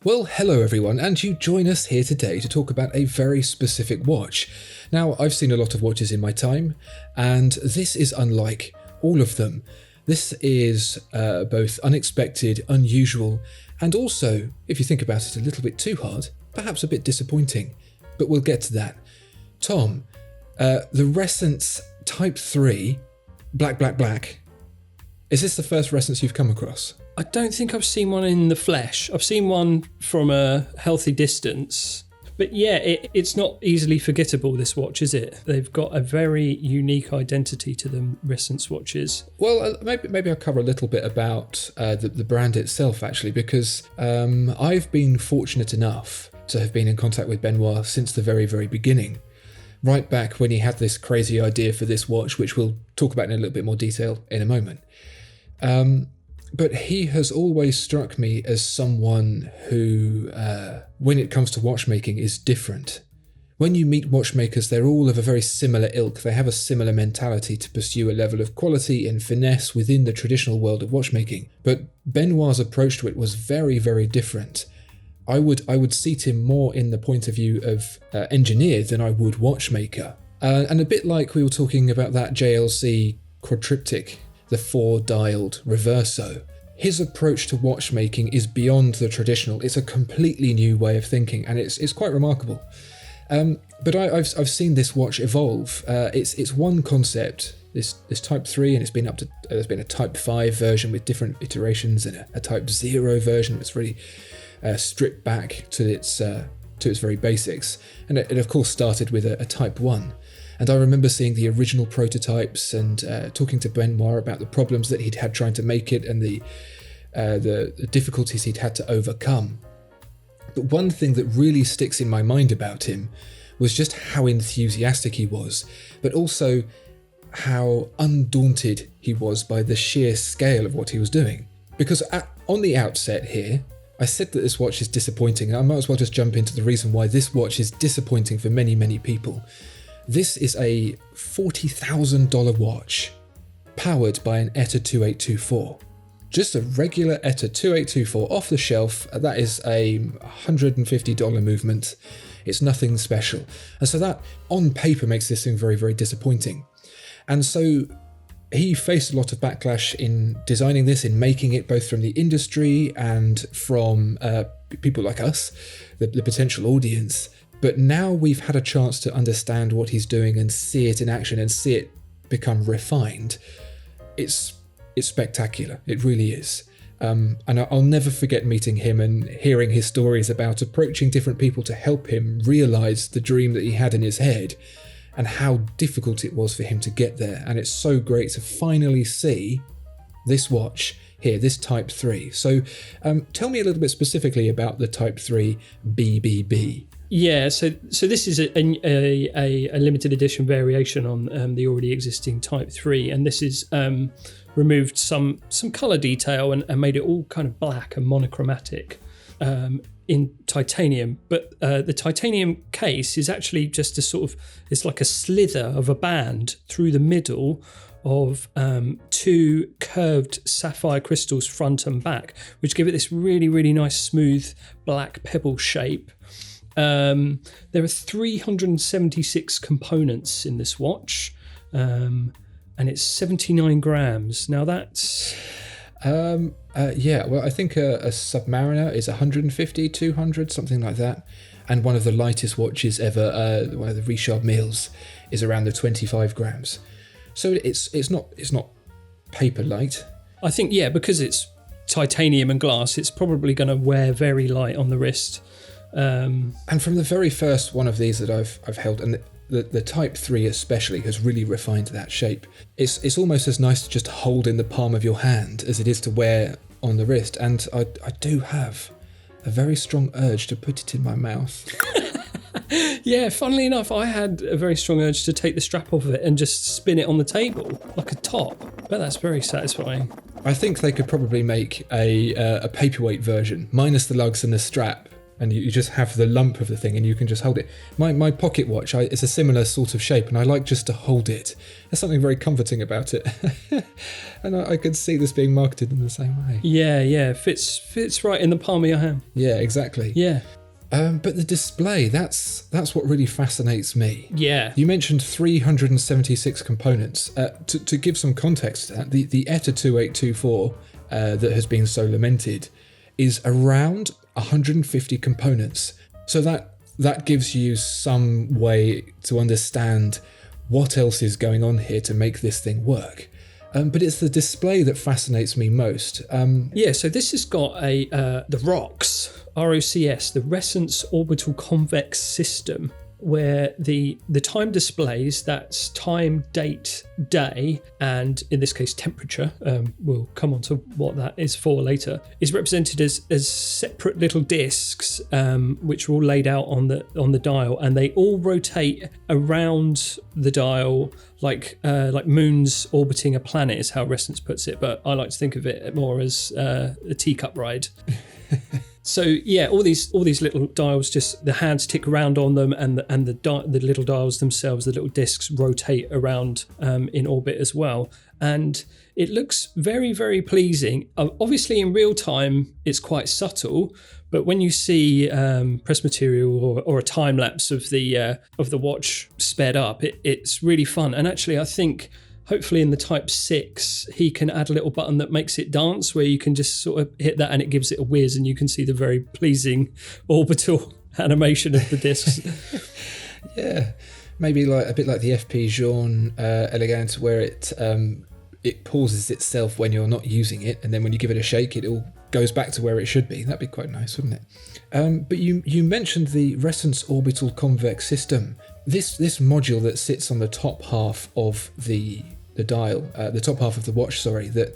Well, hello everyone, and you join us here today to talk about a very specific watch. Now, I've seen a lot of watches in my time, and this is unlike all of them. This is both unexpected, unusual, and also, if you think about it a little bit too hard, perhaps a bit disappointing. But we'll get to that. Tom, the Ressence Type 3, black. Is this the first Ressence you've come across? I don't think I've seen one in the flesh. I've seen one from a healthy distance. But yeah, it's not easily forgettable, this watch, is it? They've got a very unique identity to them, Ressence watches. Well, maybe I'll cover a little bit about the brand itself, actually, because I've been fortunate enough to have been in contact with Benoit since the very, very beginning. Right back when he had this crazy idea for this watch, which we'll talk about in a little bit more detail in a moment. But he has always struck me as someone who, when it comes to watchmaking, is different. When you meet watchmakers, they're all of a very similar ilk. They have a similar mentality to pursue a level of quality and finesse within the traditional world of watchmaking. But Benoit's approach to it was very, very different. I would seat him more in the point of view of engineer than I would watchmaker. And a bit like we were talking about that JLC quadriptych, the 4-dialed reverso. His approach to watchmaking is beyond the traditional. It's a completely new way of thinking, and it's quite remarkable. But I've seen this watch evolve. It's one concept, this Type 3, and there's been a Type 5 version with different iterations, and a Type 0 version that's really stripped back to its very basics. And it of course started with a Type 1. And I remember seeing the original prototypes and talking to Benoit about the problems that he'd had trying to make it and the difficulties he'd had to overcome. But one thing that really sticks in my mind about him was just how enthusiastic he was, but also how undaunted he was by the sheer scale of what he was doing. Because on the outset here, I said that this watch is disappointing, and I might as well just jump into the reason why this watch is disappointing for many, many people. This is a $40,000 watch, powered by an ETA 2824. Just a regular ETA 2824 off the shelf, that is a $150 movement. It's nothing special. And so that, on paper, makes this thing very, very disappointing. And so he faced a lot of backlash in designing this, in making it, both from the industry and from people like us, the potential audience. But now we've had a chance to understand what he's doing and see it in action and see it become refined. It's spectacular. It really is. And I'll never forget meeting him and hearing his stories about approaching different people to help him realize the dream that he had in his head and how difficult it was for him to get there. And it's so great to finally see this watch here, this Type 3. So tell me a little bit specifically about the Type 3 BBB. Yeah, so this is a limited edition variation on the already existing Type 3, and this is removed some colour detail and made it all kind of black and monochromatic in titanium. But the titanium case is actually just it's like a slither of a band through the middle of two curved sapphire crystals front and back, which give it this really, really nice smooth black pebble shape. There are 376 components in this watch, and it's 79 grams. Now that's... I think a Submariner is 150, 200, something like that. And one of the lightest watches ever, one of the Richard Milles, is around the 25 grams. So it's not paper light. I think, because it's titanium and glass, it's probably going to wear very light on the wrist. And from the very first one of these that I've held, and the Type 3 especially has really refined that shape. It's almost as nice to just hold in the palm of your hand as it is to wear on the wrist. And I do have a very strong urge to put it in my mouth. Yeah, funnily enough, I had a very strong urge to take the strap off of it and just spin it on the table like a top. But that's very satisfying. I think they could probably make a paperweight version, minus the lugs and the strap, and you just have the lump of the thing and you can just hold it. My pocket watch is a similar sort of shape, and I like just to hold it. There's something very comforting about it. And I could see this being marketed in the same way. Yeah, fits right in the palm of your hand. Yeah, exactly. Yeah. But the display, that's what really fascinates me. Yeah. You mentioned 376 components. To give some context to that, the ETA 2824 that has been so lamented is around 150 components. So that gives you some way to understand what else is going on here to make this thing work. But it's the display that fascinates me most. So this has got the ROCS, the Ressence Orbital Convex System, where the time displays, that's time, date, day, and in this case temperature, we'll come on to what that is for later, is represented as separate little discs, which are all laid out on the dial, and they all rotate around the dial like moons orbiting a planet is how Ressence puts it, but I like to think of it more as a teacup ride. So yeah, all these little dials, just the hands tick around on them, and the little dials themselves, the little discs, rotate around in orbit as well, and it looks very, very pleasing. Obviously, in real time, it's quite subtle, but when you see press material or a time lapse of the watch sped up, it's really fun. And actually, I think, hopefully in the Type 6, he can add a little button that makes it dance, where you can just sort of hit that and it gives it a whiz, and you can see the very pleasing orbital animation of the discs. Yeah, maybe like a bit like the FP Jaune Elegant, where it pauses itself when you're not using it, and then when you give it a shake, it all goes back to where it should be. That'd be quite nice, wouldn't it? But you mentioned the Ressence Orbital Convex System. This module that sits on the top half of the dial, the top half of the watch, that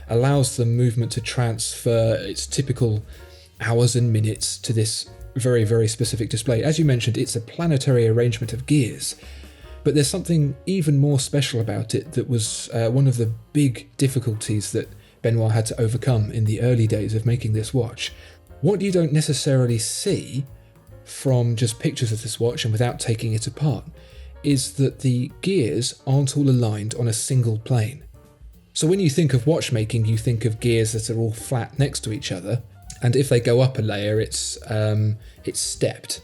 allows the movement to transfer its typical hours and minutes to this very, very specific display. As you mentioned, it's a planetary arrangement of gears, but there's something even more special about it that was one of the big difficulties that Benoit had to overcome in the early days of making this watch. What you don't necessarily see from just pictures of this watch and without taking it apart is that the gears aren't all aligned on a single plane. So when you think of watchmaking, you think of gears that are all flat next to each other, and if they go up a layer, it's stepped.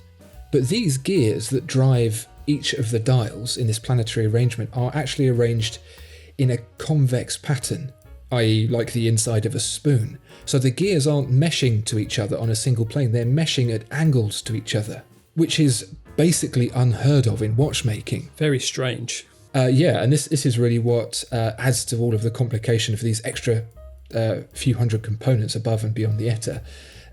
But these gears that drive each of the dials in this planetary arrangement are actually arranged in a convex pattern, i.e. like the inside of a spoon. So the gears aren't meshing to each other on a single plane, they're meshing at angles to each other, which is basically unheard of in watchmaking. Very strange. And this is really what adds to all of the complication of these extra few hundred components above and beyond the ETA.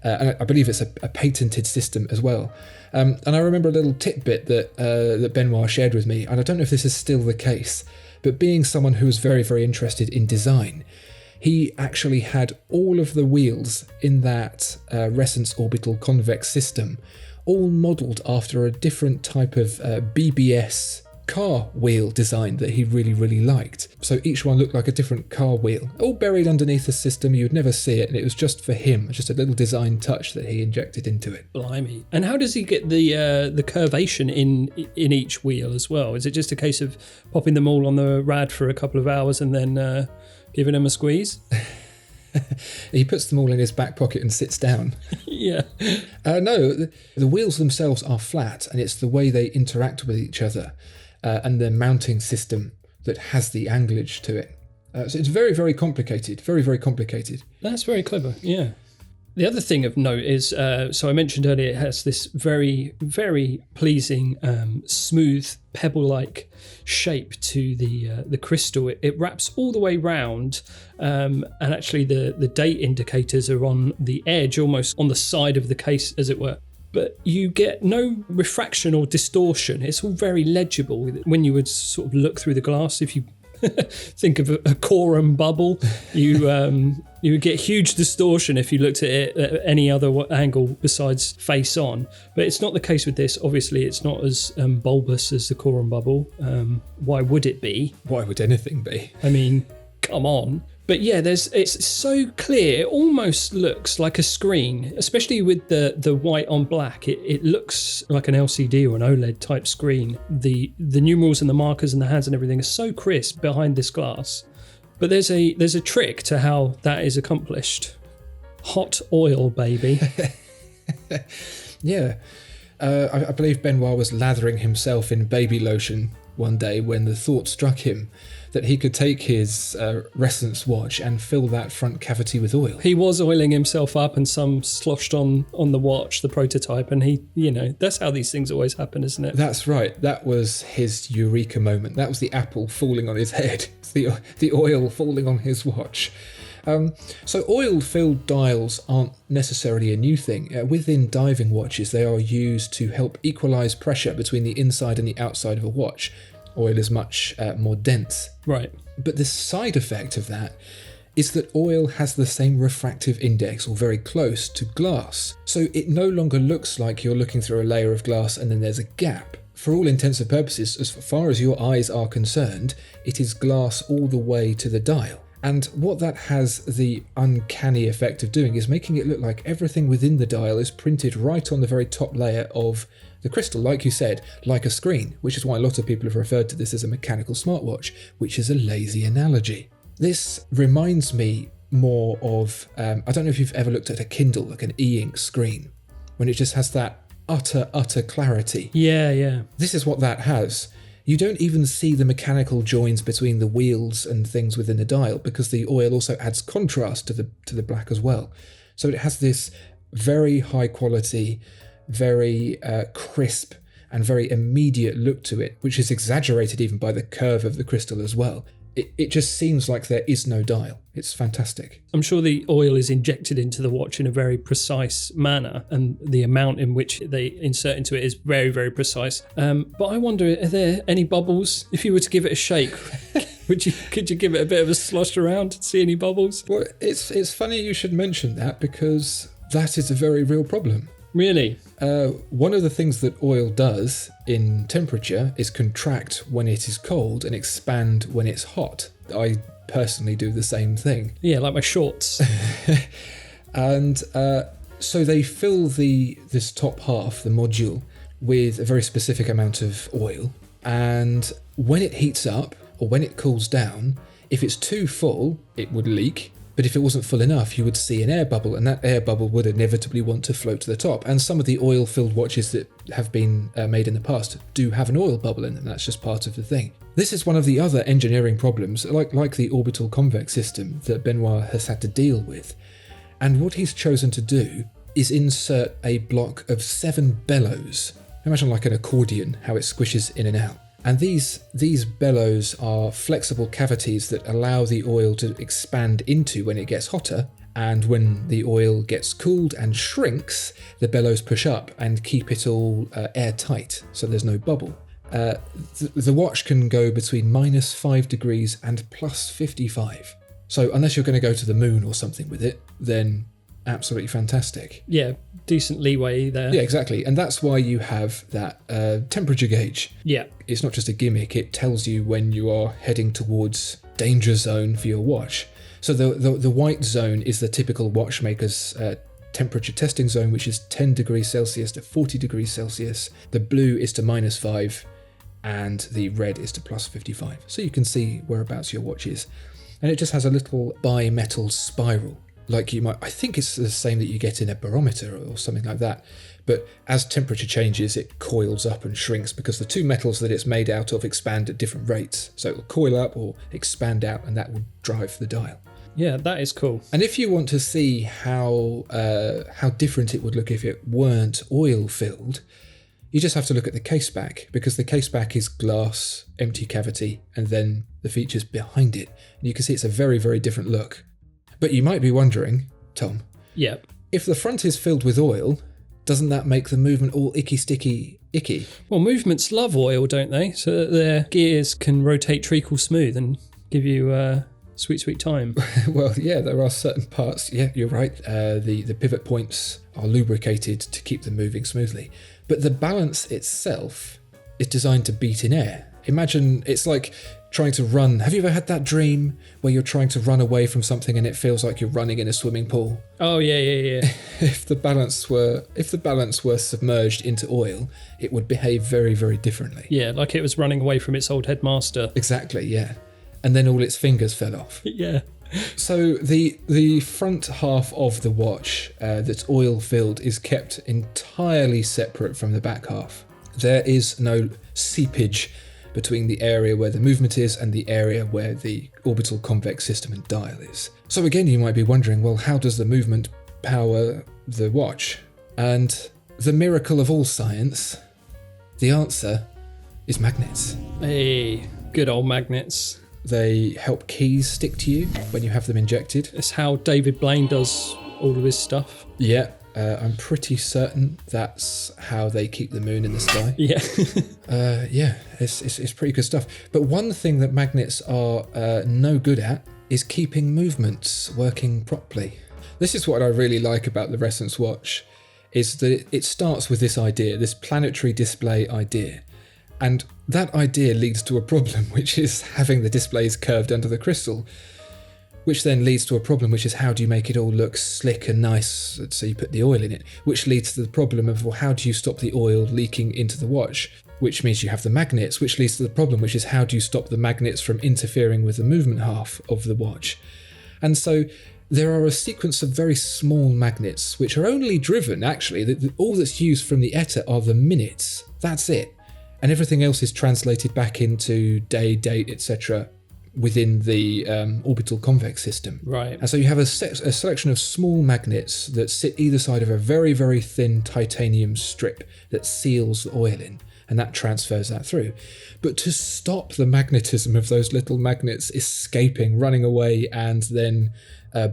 And I believe it's a patented system as well. And I remember a little tidbit that Benoit shared with me, and I don't know if this is still the case, but being someone who was very, very interested in design, he actually had all of the wheels in that Ressence Orbital Convex System all modelled after a different type of BBS car wheel design that he really, really liked. So each one looked like a different car wheel, all buried underneath the system. You'd never see it, and it was just for him, just a little design touch that he injected into it. Blimey. And how does he get the curvation in each wheel as well? Is it just a case of popping them all on the rad for a couple of hours and then giving them a squeeze? He puts them all in his back pocket and sits down. Yeah. No, the wheels themselves are flat, and it's the way they interact with each other and the mounting system that has the anglage to it. So it's very, very complicated. Very, very complicated. That's very clever, yeah. The other thing of note is, so I mentioned earlier, it has this very, very pleasing, smooth, pebble-like shape to the crystal. It wraps all the way round, and actually the date indicators are on the edge, almost on the side of the case, as it were. But you get no refraction or distortion. It's all very legible when you would sort of look through the glass. If you think of a quorum bubble, you would get huge distortion if you looked at it at any other angle besides face on. But it's not the case with this. Obviously, it's not as bulbous as the quorum bubble. Why would it be? Why would anything be? I mean, come on. But yeah, it's so clear. It almost looks like a screen, especially with the white on black. It looks like an LCD or an OLED type screen. The numerals and the markers and the hands and everything are so crisp behind this glass. But there's a trick to how that is accomplished. Hot oil, baby. Yeah. I believe Benoit was lathering himself in baby lotion one day when the thought struck him that he could take his Ressence watch and fill that front cavity with oil. He was oiling himself up and some sloshed on the watch, the prototype, and he, that's how these things always happen, isn't it? That's right. That was his eureka moment. That was the apple falling on his head. The oil falling on his watch. So oil-filled dials aren't necessarily a new thing. Within diving watches, they are used to help equalise pressure between the inside and the outside of a watch. Oil is much more dense. Right. But the side effect of that is that oil has the same refractive index, or very close, to glass. So it no longer looks like you're looking through a layer of glass and then there's a gap. For all intents and purposes, as far as your eyes are concerned, it is glass all the way to the dial. And what that has the uncanny effect of doing is making it look like everything within the dial is printed right on the very top layer of the crystal, like you said, like a screen, which is why a lot of people have referred to this as a mechanical smartwatch, which is a lazy analogy. This reminds me more of, I don't know if you've ever looked at a Kindle, like an e-ink screen, when it just has that utter clarity. Yeah. This is what that has. You don't even see the mechanical joins between the wheels and things within the dial, because the oil also adds contrast to the black as well. So it has this very high quality, very crisp and very immediate look to it, which is exaggerated even by the curve of the crystal as well. It just seems like there is no dial. It's fantastic. I'm sure the oil is injected into the watch in a very precise manner, and the amount in which they insert into it is very, very precise. But I wonder, are there any bubbles? If you were to give it a shake, could you give it a bit of a slosh around to see any bubbles? Well, it's funny you should mention that, because that is a very real problem. Really? One of the things that oil does in temperature is contract when it is cold and expand when it's hot. I personally do the same thing. Yeah, like my shorts. And so they fill this top half, the module, with a very specific amount of oil. And when it heats up, or when it cools down, if it's too full, it would leak. But if it wasn't full enough, you would see an air bubble, and that air bubble would inevitably want to float to the top. And some of the oil-filled watches that have been made in the past do have an oil bubble in them. That's just part of the thing. This is one of the other engineering problems, like the Orbital convex system that Benoit has had to deal with. And what he's chosen to do is insert a block of 7 bellows. Imagine like an accordion, how it squishes in and out. And these bellows are flexible cavities that allow the oil to expand into when it gets hotter, and when the oil gets cooled and shrinks, the bellows push up and keep it all airtight, so there's no bubble. The watch can go between -5 degrees and +55. So unless you're going to go to the moon or something with it, then absolutely fantastic. Yeah, decent leeway there. Yeah, exactly. And that's why you have that temperature gauge. Yeah. It's not just a gimmick, it tells you when you are heading towards danger zone for your watch. So the white zone is the typical watchmaker's temperature testing zone, which is 10 degrees Celsius to 40 degrees Celsius. The blue is to -5 and the red is to +55. So you can see whereabouts your watch is. And it just has a little bimetal spiral. Like you might, I think it's the same that you get in a barometer or something like that. But as temperature changes, it coils up and shrinks because the two metals that it's made out of expand at different rates. So it'll coil up or expand out, and that will drive the dial. Yeah, that is cool. And if you want to see how different it would look if it weren't oil filled, you just have to look at the case back, because the case back is glass, empty cavity, and then the features behind it. And you can see it's a very, very different look. But you might be wondering, Tom, yeah, if the front is filled with oil, doesn't that make the movement all icky? Well, movements love oil, don't they? So that their gears can rotate treacle smooth and give you sweet time. Well, yeah, there are certain parts. Yeah, you're right. The pivot points are lubricated to keep them moving smoothly. But the balance itself is designed to beat in air. Imagine it's like trying to run. Have you ever had that dream where you're trying to run away from something and it feels like you're running in a swimming pool? Oh yeah. If the balance were submerged into oil, it would behave very, very differently. Yeah, like it was running away from its old headmaster. Exactly, yeah. And then all its fingers fell off. Yeah. So the front half of the watch that's oil filled is kept entirely separate from the back half. There is no seepage between the area where the movement is and the area where the orbital convex system and dial is. So again, you might be wondering, well, how does the movement power the watch? And the miracle of all science, the answer is magnets. Hey, good old magnets. They help keys stick to you when you have them injected. It's how David Blaine does all of his stuff. Yeah, I'm pretty certain that's how they keep the moon in the sky. Yeah. Yeah, it's pretty good stuff. But one thing that magnets are no good at is keeping movements working properly. This is what I really like about the Ressence watch, is that it starts with this idea, this planetary display idea. And that idea leads to a problem, which is having the displays curved under the crystal, which then leads to a problem, which is how do you make it all look slick and nice, so you put the oil in it, which leads to the problem of, well, how do you stop the oil leaking into the watch, which means you have the magnets, which leads to the problem, which is how do you stop the magnets from interfering with the movement half of the watch. And so there are a sequence of very small magnets, which are only driven, actually, all that's used from the ETA are the minutes. That's it. And everything else is translated back into day, date, etc. within the orbital convex system. Right. And so you have a selection of small magnets that sit either side of a very, very thin titanium strip that seals the oil in, and that transfers that through. But to stop the magnetism of those little magnets escaping, running away, and then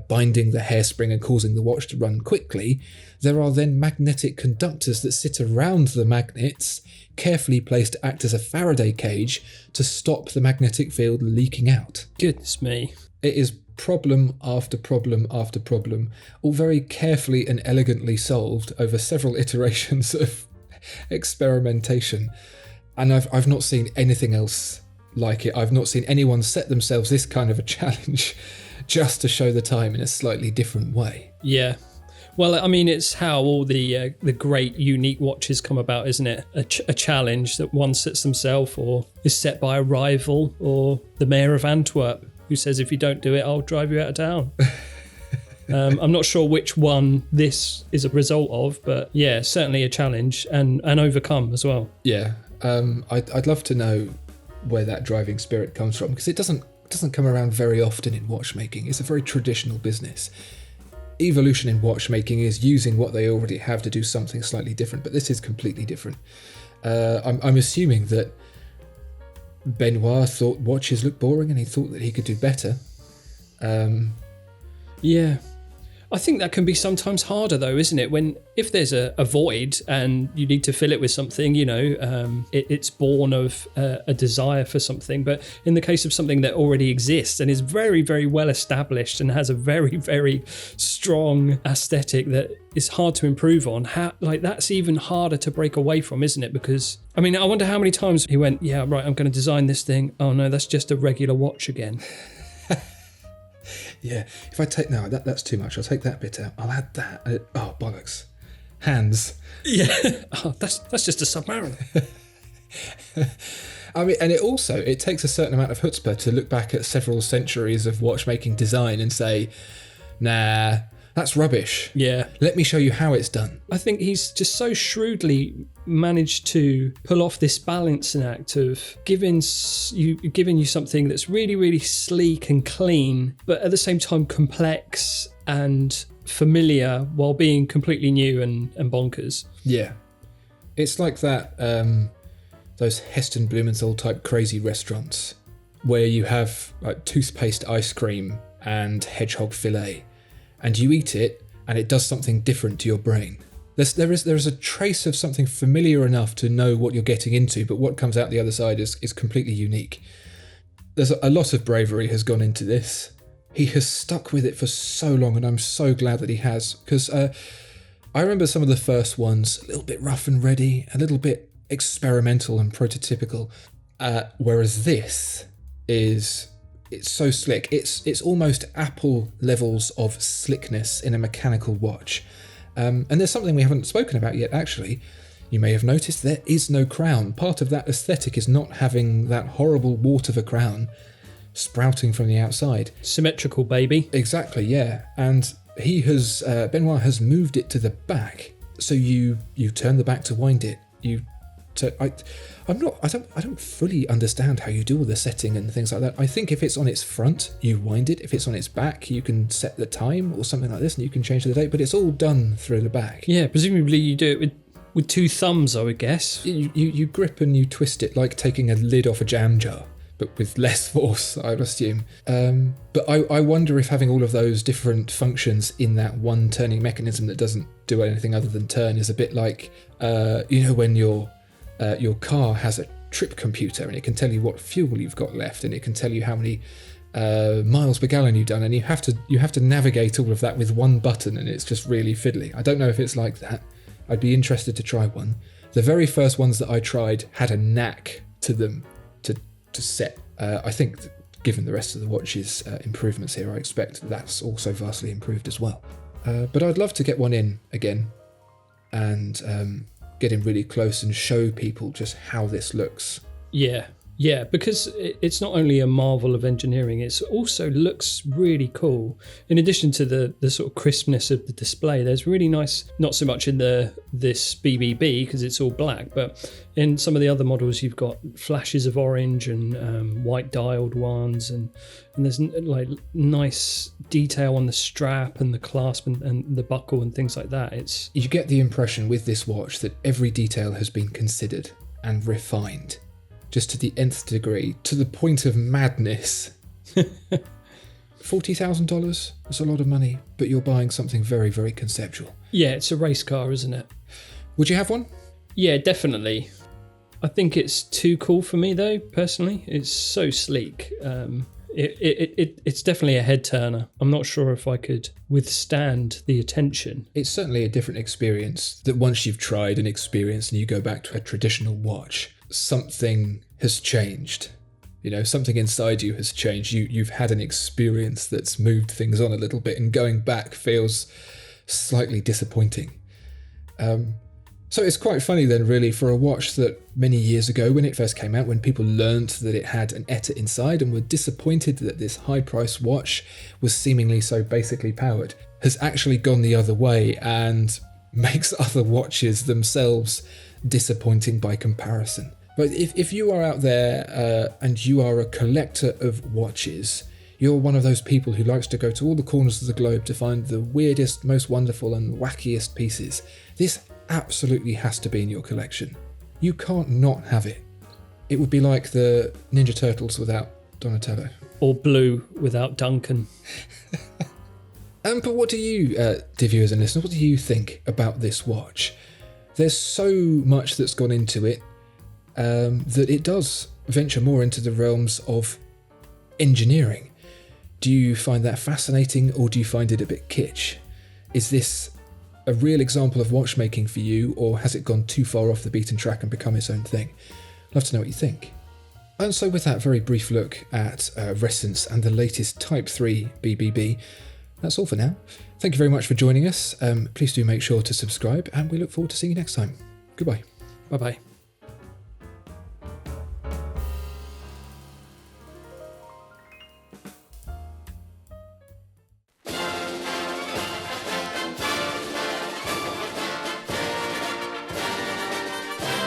binding the hairspring and causing the watch to run quickly, there are then magnetic conductors that sit around the magnets, carefully placed to act as a Faraday cage to stop the magnetic field leaking out. Goodness me. It is problem after problem after problem, all very carefully and elegantly solved over several iterations of experimentation. And I've not seen anything else like it. I've not seen anyone set themselves this kind of a challenge just to show the time in a slightly different way. Yeah. Well, I mean, it's how all the great unique watches come about, isn't it? A challenge that one sets themselves or is set by a rival or the mayor of Antwerp who says, if you don't do it, I'll drive you out of town. I'm not sure which one this is a result of, but yeah, certainly a challenge and overcome as well. Yeah, I'd love to know where that driving spirit comes from, because it doesn't come around very often in watchmaking. It's a very traditional business. Evolution in watchmaking is using what they already have to do something slightly different, but this is completely different. I'm assuming that Benoit thought watches looked boring and he thought that he could do better. Yeah. I think that can be sometimes harder though, isn't it? If there's a void and you need to fill it with something, it's born of a desire for something. But in the case of something that already exists and is very, very well established and has a very, very strong aesthetic that is hard to improve on, that's even harder to break away from, isn't it? Because, I mean, I wonder how many times he went, yeah, right, I'm going to design this thing. Oh no, that's just a regular watch again. Yeah, if I take... No, that's too much. I'll take that bit out. I'll add that. Oh, bollocks. Hands. Yeah. Oh, that's just a submariner. I mean, and it takes a certain amount of chutzpah to look back at several centuries of watchmaking design and say, nah, that's rubbish. Yeah. Let me show you how it's done. I think he's just so shrewdly managed to pull off this balancing act of giving you something that's really, really sleek and clean, but at the same time complex and familiar while being completely new and bonkers. Yeah. It's like that, those Heston Blumenthal type crazy restaurants where you have like toothpaste ice cream and hedgehog fillet, and you eat it and it does something different to your brain. There is a trace of something familiar enough to know what you're getting into, but what comes out the other side is completely unique. There's a lot of bravery has gone into this. He has stuck with it for so long, and I'm so glad that he has, because I remember some of the first ones, a little bit rough and ready, a little bit experimental and prototypical. Whereas this it's so slick. It's almost Apple levels of slickness in a mechanical watch. And there's something we haven't spoken about yet, actually. You may have noticed there is no crown. Part of that aesthetic is not having that horrible wart of a crown sprouting from the outside. Symmetrical, baby. Exactly, yeah. And Benoit has moved it to the back. So you turn the back to wind it. I don't fully understand how you do all the setting and things like that. I think if it's on its front, you wind it. If it's on its back, you can set the time or something like this, and you can change the date. But it's all done through the back. Yeah, presumably you do it with two thumbs, I would guess. You grip and you twist it like taking a lid off a jam jar, but with less force, I would assume. But I wonder if having all of those different functions in that one turning mechanism that doesn't do anything other than turn is a bit like, when your car has a trip computer and it can tell you what fuel you've got left and it can tell you how many miles per gallon you've done, and you have to navigate all of that with one button, and it's just really fiddly. I don't know if it's like that. I'd be interested to try one. The very first ones that I tried had a knack to them to set. I think given the rest of the watch's improvements here, I expect that's also vastly improved as well. But I'd love to get one in again and get in really close and show people just how this looks. Yeah, because it's not only a marvel of engineering, it also looks really cool. In addition to the sort of crispness of the display, there's really nice, not so much in this BBB because it's all black, but in some of the other models you've got flashes of orange and white dialed ones, and there's like nice detail on the strap and the clasp and the buckle and things like that. You get the impression with this watch that every detail has been considered and refined. Just to the nth degree, to the point of madness. $40,000, that's a lot of money, but you're buying something very, very conceptual. Yeah, it's a race car, isn't it? Would you have one? Yeah, definitely. I think it's too cool for me, though, personally. It's so sleek. It's definitely a head turner. I'm not sure if I could withstand the attention. It's certainly a different experience that once you've tried and experienced and you go back to a traditional watch, something has changed. Something inside you has changed. You've had an experience that's moved things on a little bit, and going back feels slightly disappointing. So it's quite funny then, really, for a watch that many years ago, when it first came out, when people learnt that it had an ETA inside and were disappointed that this high-priced watch was seemingly so basically powered, has actually gone the other way and makes other watches themselves disappointing by comparison. But if you are out there and you are a collector of watches, you're one of those people who likes to go to all the corners of the globe to find the weirdest, most wonderful and wackiest pieces, this absolutely has to be in your collection. You can't not have it. It would be like the Ninja Turtles without Donatello. Or Blue without Duncan. But what do you, dear viewers and listeners, what do you think about this watch? There's so much that's gone into it that it does venture more into the realms of engineering. Do you find that fascinating, or do you find it a bit kitsch? Is this a real example of watchmaking for you, or has it gone too far off the beaten track and become its own thing? Love to know what you think. And so with that very brief look at Ressence and the latest Type 3 BBB, that's all for now. Thank you very much for joining us. Please do make sure to subscribe, and we look forward to seeing you next time. Goodbye. Bye-bye.